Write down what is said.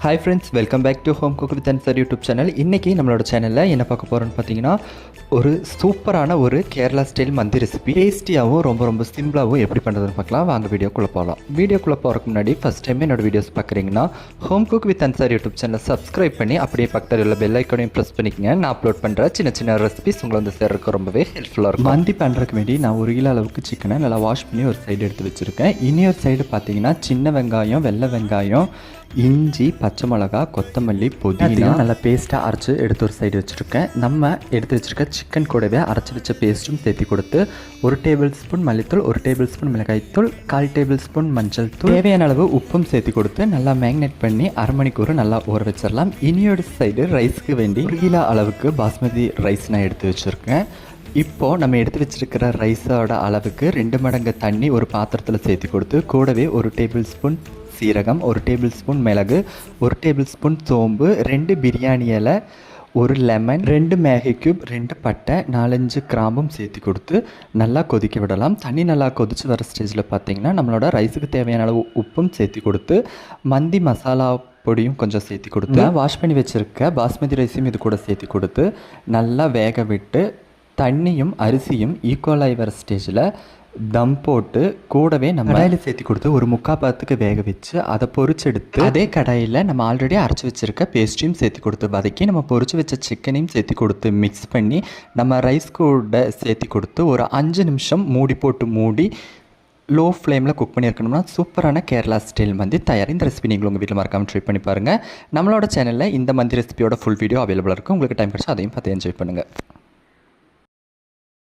Hi friends, welcome back to Home Cook with Answer YouTube channel. இன்னைக்கு நம்மளோட சேனலில் என்ன பார்க்க போகிறோன்னு பார்த்தீங்கன்னா ஒரு சூப்பரான ஒரு கேரளா ஸ்டைல் மந்தி ரெசிபி டேஸ்டியாகவும் ரொம்ப சிம்பிளாகவும் எப்படி பண்ணுறதுன்னு பார்க்கலாம். வாங்க வீடியோக்குள்ளே போகலாம். வீடியோக்குள்ளே போகிறதுக்கு முன்னாடி ஃபஸ்ட் டைம் என்னோட வீடியோஸ் பார்க்குறீங்கன்னா home cook with Ansar YouTube சேனலை சப்ஸ்கிரைப் பண்ணி அப்படியே பக்கத்தில் உள்ள பெல் ஐக்கானையும் ப்ரெஸ் பண்ணிக்கங்க. நான் அப்லோட் பண்ணுற சின்ன ரெசிபிஸ் உங்களை வந்து சேர்றதுக்கு ரொம்பவே ஹெல்ப்ஃபுல்லாக இருக்கும். மந்தி பண்ணுறதுக்கு வேண்டி நான் 1 கிலோ அளவுக்கு சிக்கனை நல்லா வாஷ் பண்ணி ஒரு சைடு எடுத்து வச்சுருக்கேன். இன்னொரு சைடு பார்த்தீங்கன்னா சின்ன வெங்காயம், வெள்ளை வெங்காயம், இஞ்சி, பச்சை மிளகா, கொத்தமல்லி, புதினா நல்லா பேஸ்ட்டாக அரைச்சி எடுத்து ஒரு சைடு வச்சுருக்கேன். நம்ம எடுத்து வச்சுருக்க சிக்கன் கூடவே அரைச்சி வச்ச பேஸ்ட்டும் சேர்த்து கொடுத்து 1 டேபிள் ஸ்பூன் மல்லித்தூள், 1 டேபிள் ஸ்பூன் மிளகாய்த்தூள், 1/4 டேபிள் ஸ்பூன் மஞ்சள் தூள், தேவையான அளவு உப்பும் சேர்த்து கொடுத்து நல்லா மேக்னேட் பண்ணி அரை மணிக்கூர் நல்லா ஊற வச்சிடலாம். இனியோட சைடு ரைஸ்க்கு வேண்டி 1 கிலோ அளவுக்கு பாஸ்மதி ரைஸ் நான் எடுத்து வச்சுருக்கேன். இப்போது நம்ம எடுத்து வச்சுருக்கிற ரைஸோட அளவுக்கு 2 மடங்கு தண்ணி ஒரு பாத்திரத்தில் சேர்த்து கொடுத்து கூடவே 1 டேபிள் ஸ்பூன் சீரகம், 1 டேபிள் ஸ்பூன் மிளகு, 1 டேபிள் ஸ்பூன் சோம்பு, 2 பிரியாணி இலை, 1 லெமன், 2 மேகி க்யூப், 2 பட்டை, 4-5 கிராம்பும் சேர்த்து கொடுத்து நல்லா கொதிக்க விடலாம். தண்ணி நல்லா கொதித்து வர ஸ்டேஜில் பார்த்திங்கன்னா நம்மளோட ரைஸுக்கு தேவையான அளவு உப்பும் சேர்த்து கொடுத்து மந்தி மசாலா பொடியும் கொஞ்சம் சேர்த்து கொடுத்து வாஷ் பண்ணி வச்சுருக்க பாஸ்மதி ரைஸையும் இது கூட சேர்த்து கொடுத்து நல்லா வேக விட்டு தண்ணியும் அரிசியும் ஈக்குவலாகி வர ஸ்டேஜில் தம் போட்டு கூடவே நம்ம கடாயில் சேர்த்து கொடுத்து ஒரு 3/4 பாத்துக்கு வேக வச்சு அதை பொரிச்செடுத்து அதே கடாயில் நம்ம ஆல்ரெடி அரைச்சி வச்சுருக்க பேஸ்ட்டையும் சேர்த்து கொடுத்து வதக்கி நம்ம பொரிச்சு வச்ச சிக்கனையும் சேர்த்து கொடுத்து மிக்ஸ் பண்ணி நம்ம ரைஸ் கூட சேர்த்து கொடுத்து ஒரு 5 நிமிஷம் மூடி லோ ஃப்ளேமில் குக் பண்ணியிருக்கணும்னா சூப்பரான கேரளா ஸ்டைல் மந்தி தயார். இந்த ரெசிபி நீங்கள் உங்கள் வீட்டில் மறக்காமல் ட்ரை பண்ணி பாருங்கள். நம்மளோட சேனலில் இந்த மந்தி ரெசிபியோட ஃபுல் வீடியோ அவைலபிளாக இருக்கும். உங்களுக்கு டைம் கிடச்சா அதையும் பார்த்து என்ஜாய் பண்ணுங்கள்.